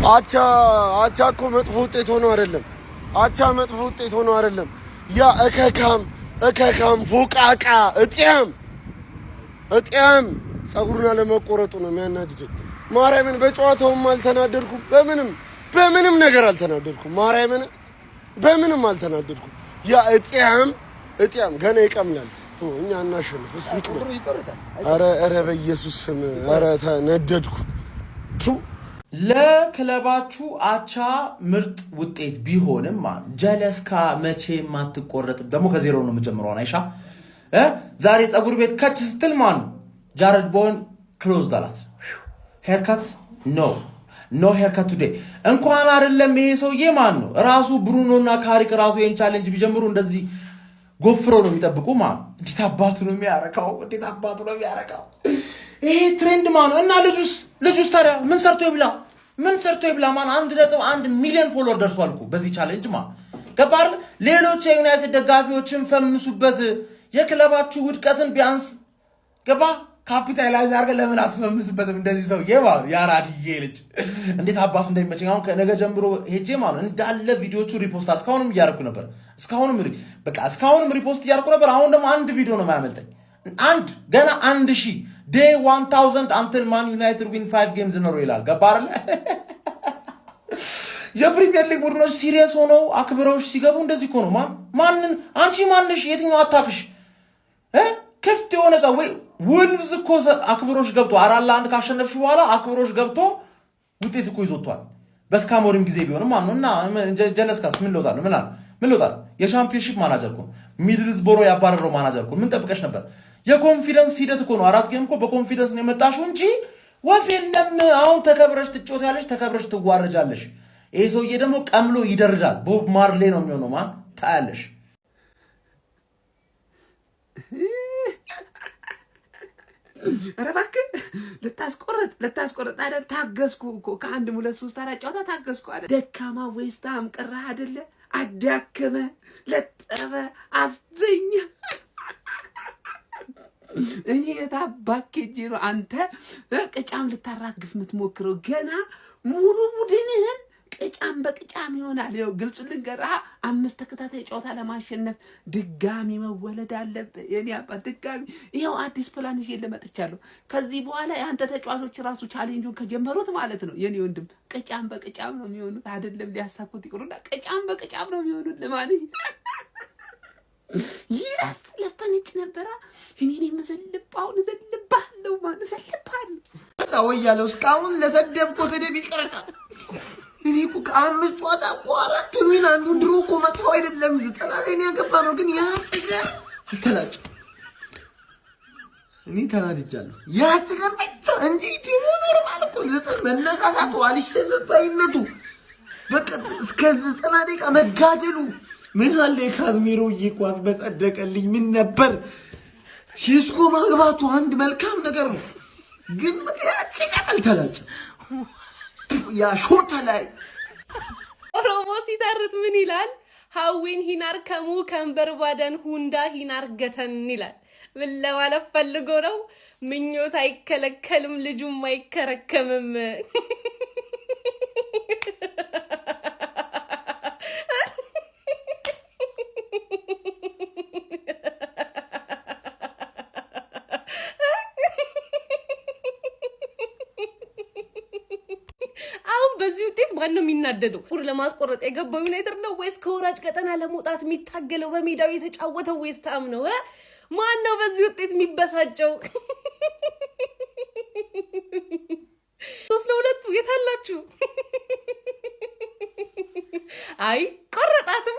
አቻ እኮ መጥፎ ውጤት ሆኖ አይደለም። አቻ መጥፎ ውጤት ሆኖ አይደለም። ያ እከካም ፎቃቃ እጥያም ጸጉሩን አለመቆረጡ ነው የሚያናድደኝ። ማርያምን በጨዋታውም አልተናደድኩም። በምንም ነገር አልተናደድኩም። ማርያምን በምንም አልተናደድኩም። ያ እጥያም ገና ይቀምላል። እኛ እናሸንፍ። እሱ ይቀርታል። ኧረ በኢየሱስ ስም ኧረ ተነደድኩ። ለክለባችሁ አቻ ምርጥ ውጤት ቢሆንም ጀለስካ መቼም አትቆረጥም። ደግሞ ከዜሮ ነው የምጀምረው። አይሻ ዛሬ ፀጉር ቤት ከች ስትል ማን ጃረድ ቦወን ክሎዝ ዳላት ሄርካት ኖ ሄርካት ቱዴይ እንኳን አይደለም ይሄ ሰውዬ ማን ነው ራሱ ብሩኖና ካሪክ ራሱ ይሄን ቻሌንጅ ቢጀምሩ እንደዚህ ጎፍሮ ነው የሚጠብቁ ማን እንዴት አባቱ ነው የሚያረካው ይሄ ትሬንድ ማን እና ልጁስ ታዲያ ምን ሰርቶ ይብላ ማን 1.1 ሚሊዮን ፎሎወር ደርሷል እኮ በዚህ ቻሌንጅ ማን ገባር ሌሎች የዩናይትድ ደጋፊዎችን ፈምሱበት የክለባችሁ ውድቀትን ቢያንስ ገባ ካፒታላይዝ አድርገ ለምን አትፈምስበትም እንደዚህ ሰው ያራድዬ ልጅ እንዴት አባቱ እንደሚመቸኝ አሁን ከነገ ጀምሮ ሄጄ ማለት እንዳለ ቪዲዮቹ ሪፖስት እስካሁንም እያደረኩ ነበር እስካሁንም ሪፖስት እያደረኩ ነበር አሁን ደግሞ አንድ ቪዲዮ ነው የማያመልጠኝ ገና 1000 day 1000 until Man United win 5 games in a row ይላል ገባ አይደል የፕሪሚየር ሊግ ቡድኖች ሲሪየስ ሆነው አክብረውሽ ሲገቡ እንደዚህ እኮ ነው ማንን አንቺ ማንሽ የትኛው አታክሽ ክፍት የሆነ ወይ ውልብዝ እኮ አክብሮሽ ገብቶ 4-1 ካሸነፍሽ በኋላ አክብሮሽ ገብቶ ውጤት እኮ ይዞቷል በስካሞሪም ጊዜ ቢሆንም እና ጀለስካስ ምን ለውጣል የቻምፒዮንሺፕ ማናጀር እኮ ሚድልስቦሮ ያባረረው ማናጀር እኮ ምን ጠብቀሽ ነበር የኮንፊደንስ ሂደት እኮ ነው 4 ጌም እኮ በኮንፊደንስ ነው የመጣሽው እንጂ ወፍ የለም አሁን ተከብረሽ ትጮታለሽ ተከብረሽ ትዋረጃለሽ ይሄ ሰውዬ ደግሞ ቀምሎ ይደርዳል ቦብ ማርሌ ነው የሚሆነው ታያለሽ ረባክ ልታስቆረጥ አይደል ታገስኩ እኮ ከአንድ 2-3 4 ጨዋታ ታገስኩ አይደል ደካማ ዌስትሃም ቀራ አይደለ አዳከመ ለጠበ አስተኛ እኔ የታባክ ጂሮ አንተ ቅጫም ልታራግፍ የምትሞክረው ገና ሙሉ ቡድንህን ቅጫም በቅጫም ይሆናል ይኸው ግልጽ ልንገራ 5 ተከታታይ ጨዋታ ለማሸነፍ ድጋሚ መወለድ አለበት የኔ አባት ድጋሚ ይኸው አዲስ ፕላን ይዤ ለመጥቻለሁ ከዚህ በኋላ ያንተ ተጫዋቾች ራሱ ቻሌንጁን ከጀመሩት ማለት ነው የኔ ወንድም ቅጫም በቅጫም ነው የሚሆኑት አይደለም ሊያሳኩት ይቅሩና ቅጫም በቅጫም ነው የሚሆኑት ለማለት ለፈንጭ ነበረ እኔ መዘልባው ዘልባለው ዘልባለው ታው ያለው እስካሁን ለተደብቆት ደብ ይቀርታ እኔ እኮ ከአምስት ጨዋታ አራት ሚና አንዱ ድሮ እኮ መጥፎ አይደለም ተናለኝ ያገባ ነው ግን ያ ጽገር አልተላጭ እኔ ተናድጃለሁ ያ ጽገር ብቻ እንጂ ቲሙ ኖርማል እኮ ዘጠን መነሳሳቱ አልሽሰበባይነቱ በቃ እስከ 90 ደቂቃ መጋደሉ ምን አለ ካዝሜሮ ይቋዝ በጸደቀልኝ ምን ነበር ሲስኮ ማግባቱ አንድ መልካም ነገር ነው ግን ምክንያት አልተላጭ ያ ሾታ ላይ ኦሮሞ ሲተርት ምን ይላል ሀዊን ሂናር ከሙ ከንበርባደን ሁንዳ ሂናር ገተን ይላል ምን ለማለት ፈልጎ ነው ምኞት አይከለከልም ልጁም አይከረከምም በዚህ ውጤት ማን ነው የሚናደደው ፉር ለማስቆረጥ የገባው ዩናይትድ ነው ወይስ ከወራጅ ቀጠና ለመውጣት የሚታገለው በሜዳው የተጫወተው ዌስትሃም ነው ማን ነው በዚህ ውጤት የሚበሳጨው 3-2 የታላችሁ አይ ቆረጣትም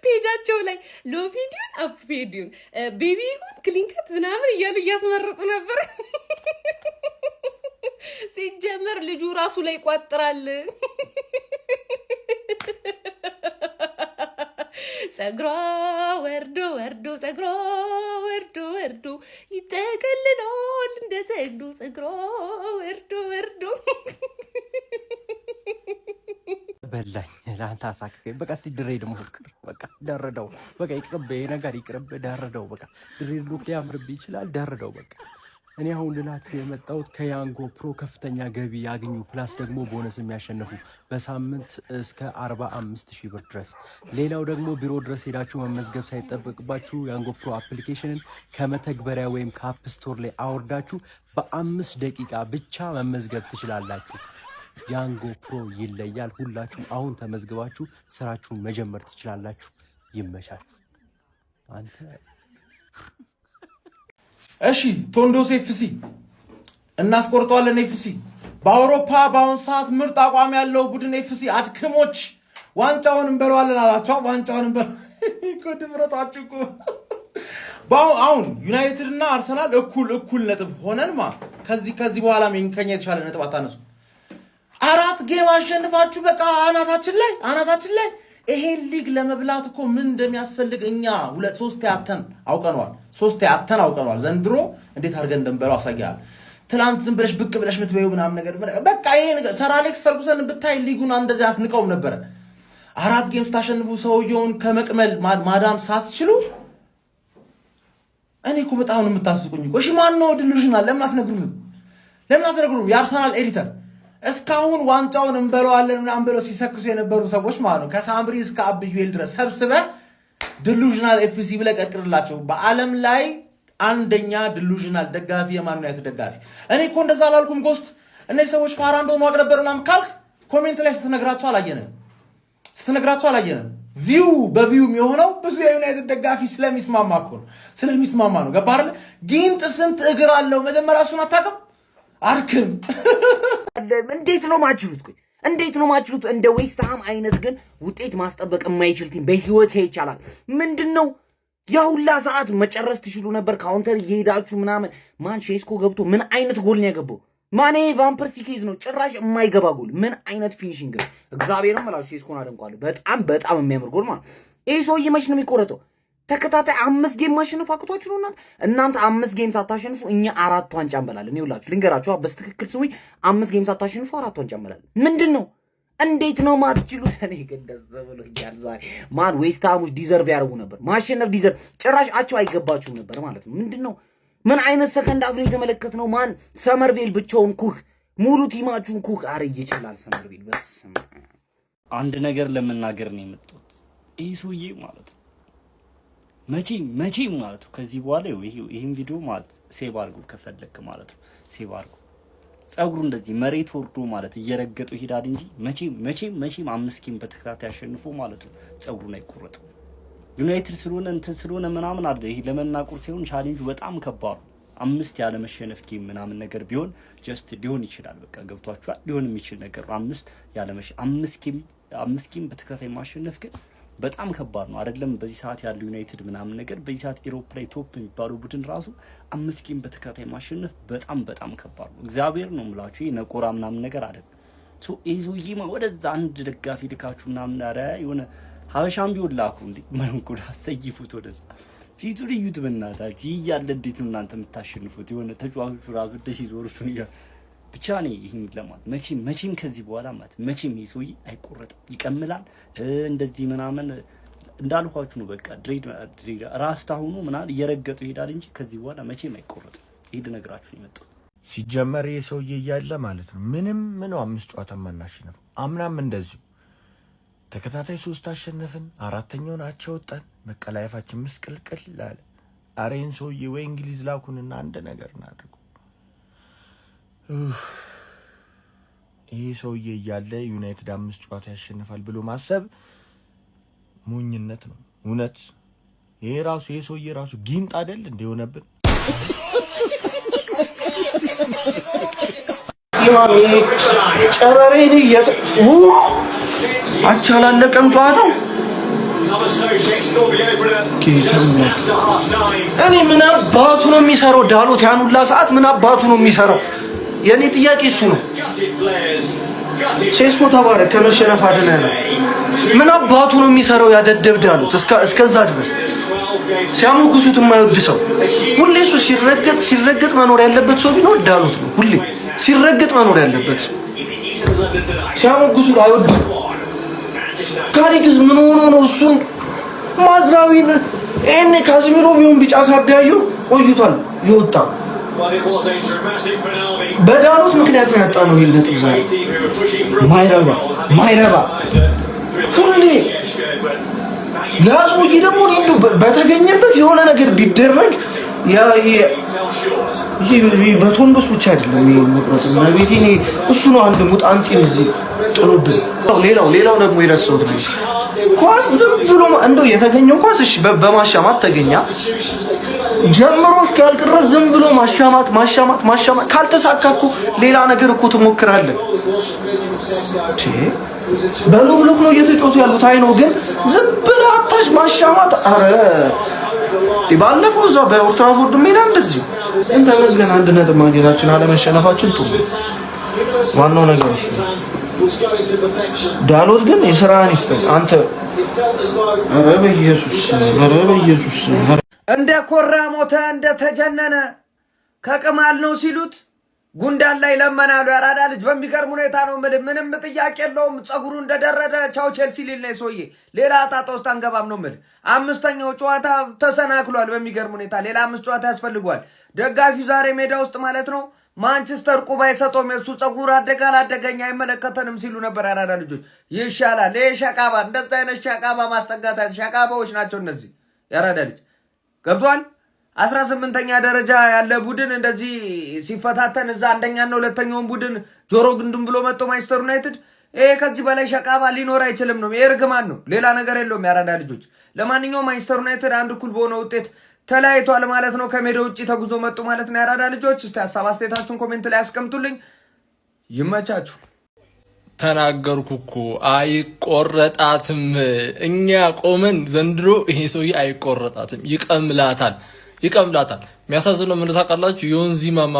ፔጃቸው ላይ ሎቪዲዮን አፕፔዲዮን ቤቢውን ክሊንከት ምናምን እያሉ እያስመረጡ ነበር ሲጀመር ልጁ ራሱ ላይ ቋጥራል ጸግሯ ወርዶ ይተከልላል እንደ ዘንዱ ጸግሯ ወርዶ በላኝ ላንተ አሳከከኝ በቃ እስቲ ድሬ ደሞ ፍቅር በቃ ደረደው በቃ ይቅርብ ነገር ይቅርብ ደረደው በቃ ድሬ ሉክ ሊያምርብ ይችላል ደረደው በቃ እኔ አሁን ልላችሁ የመጣሁት ከያንጎ ፕሮ ከፍተኛ ገቢ ያገኙ ፕላስ ደግሞ ቦነስ የሚያሸንፉ በሳምንት እስከ 45,000 ብር ድረስ። ሌላው ደግሞ ቢሮ ድረስ ሄዳችሁ መመዝገብ ሳይጠበቅባችሁ ያንጎ ፕሮ አፕሊኬሽንን ከመተግበሪያ ወይም ከአፕ ስቶር ላይ አወርዳችሁ በ5 ደቂቃ ብቻ መመዝገብ ትችላላችሁ። ያንጎ ፕሮ ይለያል። ሁላችሁም አሁን ተመዝግባችሁ ስራችሁን መጀመር ትችላላችሁ። ይመቻችሁ። አንተ እሺ ቶንዶስ ኤፍሲ እናስቆርጠዋለን። ኤፍሲ በአውሮፓ በአሁን ሰዓት ምርጥ አቋም ያለው ቡድን ኤፍሲ አድክሞች ዋንጫውን እንበለዋለን አላቸው። ዋንጫውን ኮድ ብረታችሁ እኮ አሁን ዩናይትድ እና አርሰናል እኩል ነጥብ ሆነንማ ከዚህ በኋላ ከኛ የተሻለ ነጥብ አታነሱ። 4 ጌም አሸንፋችሁ በቃ አናታችን ላይ ይሄን ሊግ ለመብላት እኮ ምን እንደሚያስፈልግ እኛ 2-3 ያተን አውቀነዋል። ዘንድሮ እንዴት አድርገን እንደምበላው አሳያለሁ። ትላንት ዝም ብለሽ ብቅ ብለሽ ምትበይው ምናምን ነገር በቃ ይሄ ነገር ሰር አሌክስ ፈርጉሰን ብታይ ሊጉን እንደዚህ አትንቀውም ነበረ። 4 ጌም ስታሸንፉ ሰውየውን ከመቅመል ማዳም ሳትችሉ እኔ እኮ በጣም ነው የምታስቁኝ እኮ። እሺ ማን ነው ዲሉዥናል? ለምን አትነግሩንም? የአርሰናል ኤዲተር እስካሁን ዋንጫውን እንበለዋለን ምናምን ብለው ሲሰክሱ የነበሩ ሰዎች ማለት ነው ከሳምሪ እስከ አብዩኤል ድረስ ሰብስበህ ዲሉዥናል ኤፍሲ ብለህ ቀጥቅርላቸው። በዓለም ላይ አንደኛ ዲሉዥናል ደጋፊ የማን ዩናይትድ ደጋፊ። እኔ እኮ እንደዛ አላልኩም። ጎስት እነዚህ ሰዎች ፋራ እንደሆኑ አውቅ ነበር ምናምን ካልክ ኮሜንት ላይ ስትነግራቸው አላየንም። ቪው በቪው የሚሆነው ብዙ የዩናይትድ ደጋፊ ስለሚስማማ ነው። ገባህ አይደል? ጊንጥ ስንት እግር አለው መጀመሪያ እሱን አታውቅም? አርክም እንዴት ነው ማችሉት? እንደ ዌስትሃም አይነት ግን ውጤት ማስጠበቅ የማይችል ቲም በህይወት ይቻላል። ምንድነው ያውላ ሰዓት መጨረስ ትችሉ ነበር። ካውንተር እየሄዳችሁ ምናምን ማን ሼስኮ ገብቶ ምን አይነት ጎል ነው ያገባው? ማኔ ቫምፐርሲ ኬዝ ነው ጭራሽ የማይገባ ጎል። ምን አይነት ፊኒሺንግ ነው! እግዚአብሔርም ማለት ሼስኮን አደንቋለሁ። በጣም የሚያምር ጎል ማለት። ይሄ ሰውዬ መች ነው የሚቆረጠው? ተከታታይ 5 ጌም ማሸነፍ አቅቷችሁ ነው እናንተ 5 ጌም ሳታሸንፉ እኛ 4 ዋንጫ እንበላለን። ይውላችሁ ልንገራችሁ በስትክክል ስዊ 5 ጌም ሳታሸንፉ 4 ዋንጫ እንበላለን። ምንድነው? እንዴት ነው ማትችሉት? እኔ ግን ደስ ብሎኛል ዛሬ። ማን ዌስትሃሞች ዲዘርቭ ያደርጉ ነበር ማሸነፍ። ጭራሽ አቸው አይገባችሁም ነበር ማለት ነው። ምንድነው? ምን አይነት ሰከንድ አፍ ነው የተመለከትነው? ማን ሰመርቬል ብቻውን ኩክ ሙሉ ቲማችሁን ኩክ አረ ይችላል ሰመርቬል። በስመ አንድ ነገር ለመናገር ነው የመጣሁት። ይሄ ሰውዬ ማለት መቼም ማለት ነው ከዚህ በኋላ ይሄን ቪዲዮ ማለት ሴቭ አድርጉ ከፈለክ ማለት ነው ሴቭ አድርጉ። ጸጉሩ እንደዚህ መሬት ወርዶ ማለት እየረገጡ ይሄዳል እንጂ መቼም 5 ጌም በተከታታይ አሸንፎ ማለት ነው ጸጉሩን አይቆረጥም። ዩናይትድ ስለሆነ ምናምን አለ። ይሄ ለመናቁር ሳይሆን ቻሌንጁ በጣም ከባድ ነው። 5 ያለ መሸነፍ ጌም ምናምን ነገር ቢሆን ጀስት ሊሆን ይችላል። በቃ ገብቷችኋል? ሊሆን የሚችል ነገር 5 ያለ መሸነፍ 5 ጌም በተከታታይ ማሸነፍ ግን በጣም ከባድ ነው አይደለም? በዚህ ሰዓት ያለው ዩናይትድ ምናምን ነገር በዚህ ሰዓት ኢሮፕ ላይ ቶፕ የሚባለው ቡድን ራሱ 5 ጌም በተከታታይ ማሸነፍ በጣም ከባድ ነው። እግዚአብሔር ነው የምላችሁ። ይሄ ነቆራ ምናምን ነገር አይደለም። ይዞይማ ወደዛ አንድ ደጋፊ ልካችሁ ምናምን አረ የሆነ ሀበሻም ቢሆን ላኩ እንዴ መንኩዳ ሰይፉት ወደዛ ፊቱ ልዩት በእናታችሁ ይያለ እንዴት ነው እናንተ የምታሸንፉት? የሆነ ተጫዋቾቹ ራሱ ደስ ይዞሩት ነው ብቻ ነው። ይሄን ለማለት መቼም ከዚህ በኋላ ማለት መቼም ይሶይ አይቆረጥም፣ ይቀምላል እንደዚህ ምናምን እንዳልኳችሁ ነው። በቃ ድሬድ ራስታ ሆኖ ምናምን እየረገጡ ይሄዳል እንጂ ከዚህ በኋላ መቼም አይቆረጥም። ይሄድ ነገራችሁ ነው የመጣው። ሲጀመር የሰውዬ እያለ ማለት ነው ምንም 5 ጨዋታ ማናሸነፈው። አምናም እንደዚሁ ተከታታይ 3 አሸነፍን፣ 4ኛውን አቻ ወጣን። በቃ ላይፋችን ምስቅልቅል አለ። አሬን ሰውዬ ወይ እንግሊዝ ላኩንና አንድ ነገር እናድርጉ። ይሄ ሰውዬ እያለ ዩናይትድ 5 ጨዋታ ያሸንፋል ብሎ ማሰብ ሞኝነት ነው። እውነት ይሄ ሰውዬ ራሱ ጊንጥ አይደል እንደሆነብን ጨረሬ አቻላለቀም ጨዋታው። እኔ ምን አባቱ ነው የሚሰራው? ዳሎት ያን ሁላ ሰዓት ምን አባቱ ነው የሚሰራው? የኔ ጥያቄ እሱ ነው። ሴስኮ ተባረክ ከመሸነፍ አድነና ምን አባቱ ነው የሚሰራው? ያደደብ ዳሎት እስከዛ ድረስ ሲያሞግሱት የማይወድ ሰው ሁሌ እሱ ሲረገጥ መኖር ያለበት ሰው ቢኖር ዳሎት ነው። ሁሌ ሲረገጥ መኖር ያለበት ሲያሞግሱት አይወድም። ካሪክስ ምን ሆኖ ነው እሱን ማዝራዊን ካዝሚሮ ቢሆን ቢጫ ካርድ ያየው ቆይቷል ይወጣ በዳሎት ምክንያት ነው ያጣነው ይሄን ነጥብ ዛሬ። ማይረባ ሁሌ ያዙይ ደግሞ እንደው በተገኘበት የሆነ ነገር ቢደረግ ይሄ በቶንዶስ ብቻ አይደለም ይሄ መቅረጽ እና ቤቴ እሱ ነው አንድ ሙጣንጢን እዚህ ጥሎብን። ሌላው ደግሞ የረሳሁት ነው ኳስ ዝም ብሎ እንደው የተገኘው ኳስ እሺ በማሻማት ተገኛ ጀምሮ እስኪያልቅ ድረስ ዝም ብሎ ማሻማት ካልተሳካኩ ሌላ ነገር እኮ ትሞክራለህ። በሎ ብሎክ ነው እየተጫወቱ ያሉት አይ ነው ግን ዝም ብሎ አታሽ ማሻማት። አረ ባለፈው እዛ በኦልድ ትራፎርድ ሜዳ እንደዚህ ተመስገን አንድ ነጥብ ማግኘታችን አለመሸነፋችን ጥሩ ዋናው ነገር እሱ። ዳሎት ግን የሥራህን ይስጥህ አንተ። ኧረ በኢየሱስ እንደ ኮራ ሞተ እንደ ተጀነነ ከቅማል ነው ሲሉት ጉንዳን ላይ ለመናሉ። ያራዳ ልጅ በሚገርም ሁኔታ ነው ምንም ጥያቄ የለውም። ጸጉሩ እንደደረደ ቻው ቼልሲ ሊል ነው ሰውዬ። ሌላ ጣጣ ውስጥ አንገባም ነው የምልህ። አምስተኛው ጨዋታ ተሰናክሏል በሚገርም ሁኔታ። ሌላ 5 ጨዋታ ያስፈልጓል። ደጋፊው ዛሬ ሜዳ ውስጥ ማለት ነው ማንቸስተር ቁባ አይሰጠውም የሱ ጸጉር አደጋ አላደገኛ አይመለከተንም ሲሉ ነበር ያራዳ ልጆች። ይሻላል ይሄ ሸቃባ፣ እንደዛ አይነት ሸቃባ ማስጠጋት ሸቃባዎች ናቸው እነዚህ። ያራዳ ልጅ ገብቷል። 18ኛ ደረጃ ያለ ቡድን እንደዚህ ሲፈታተን እዛ አንደኛና ሁለተኛውን ቡድን ጆሮ ግንዱም ብሎ መጥቶ ማንቸስተር ዩናይትድ ይሄ ከዚህ በላይ ሸቃባ ሊኖር አይችልም ነው። ይሄ እርግማን ነው፣ ሌላ ነገር የለውም ያራዳ ልጆች። ለማንኛውም ማንቸስተር ዩናይትድ አንድ እኩል በሆነ ውጤት ተለያይቷል ማለት ነው። ከሜዳ ውጪ ተጉዞ መጡ ማለት ነው ያራዳ ልጆች። እስቲ ሐሳብ አስተያየታችሁን ኮሜንት ላይ አስቀምጡልኝ። ይመቻችሁ። ተናገርኩ እኮ አይቆረጣትም። እኛ ቆመን ዘንድሮ ይሄ ሰውዬ አይቆረጣትም፣ ይቀምላታል። የሚያሳዝነው ምን ታውቃላችሁ? ዮንዚማም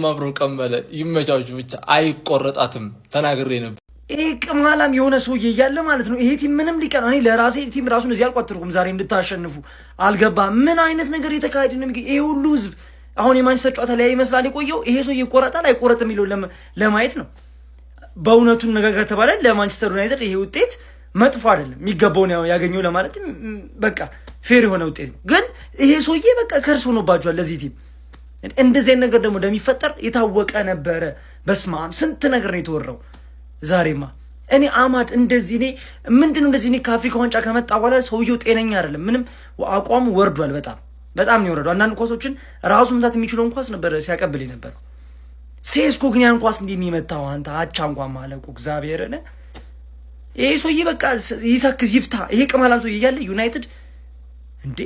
አብሮ ቀመለ። ይመቻችሁ ብቻ አይቆረጣትም። ተናግሬ ነበር። ይሄ ቅማላም የሆነ ሰውዬ እያለ ማለት ነው ይሄ ቲም ምንም ሊቀር እኔ ለራሴ ቲም ራሱን እዚህ አልቋጥርኩም። ዛሬ እንድታሸንፉ አልገባም። ምን አይነት ነገር የተካሄደ ነው? ይሄ ሁሉ ህዝብ አሁን የማንቸስተር ጨዋታ ላይ ይመስላል የቆየው። ይሄ ሰውዬ ይቆረጣል አይቆረጥም የሚለው ለማየት ነው። በእውነቱን ነገር ተባለ ለማንቸስተር ዩናይትድ ይሄ ውጤት መጥፎ አይደለም፣ የሚገባውን ያገኘው ለማለት በቃ ፌር የሆነ ውጤት ነው። ግን ይሄ ሰውዬ በቃ ከርስ ሆኖባቸዋል ለዚህ ቲም። እንደዚህ ነገር ደግሞ እንደሚፈጠር የታወቀ ነበረ። በስማም ስንት ነገር ነው የተወራው። ዛሬማ እኔ አማድ እንደዚህ ምንድነው እንደዚህ ከአፍሪካ ዋንጫ ከመጣ በኋላ ሰውየው ጤነኛ አይደለም። ምንም አቋሙ ወርዷል። በጣም ነው የወረደው። አንዳንድ ኳሶችን ራሱ መታት የሚችለው ኳስ ነበር ሲያቀብል የነበረው። ሴስኮ ግን ያን ኳስ እንዲህ የሚመታው አንተ አቻ እንኳን ማለቁ እግዚአብሔርን። ይሄ ሰውዬ በቃ ይሰክስ ይፍታ። ይሄ ቅማላም ሰውዬ እያለ ዩናይትድ እንዴ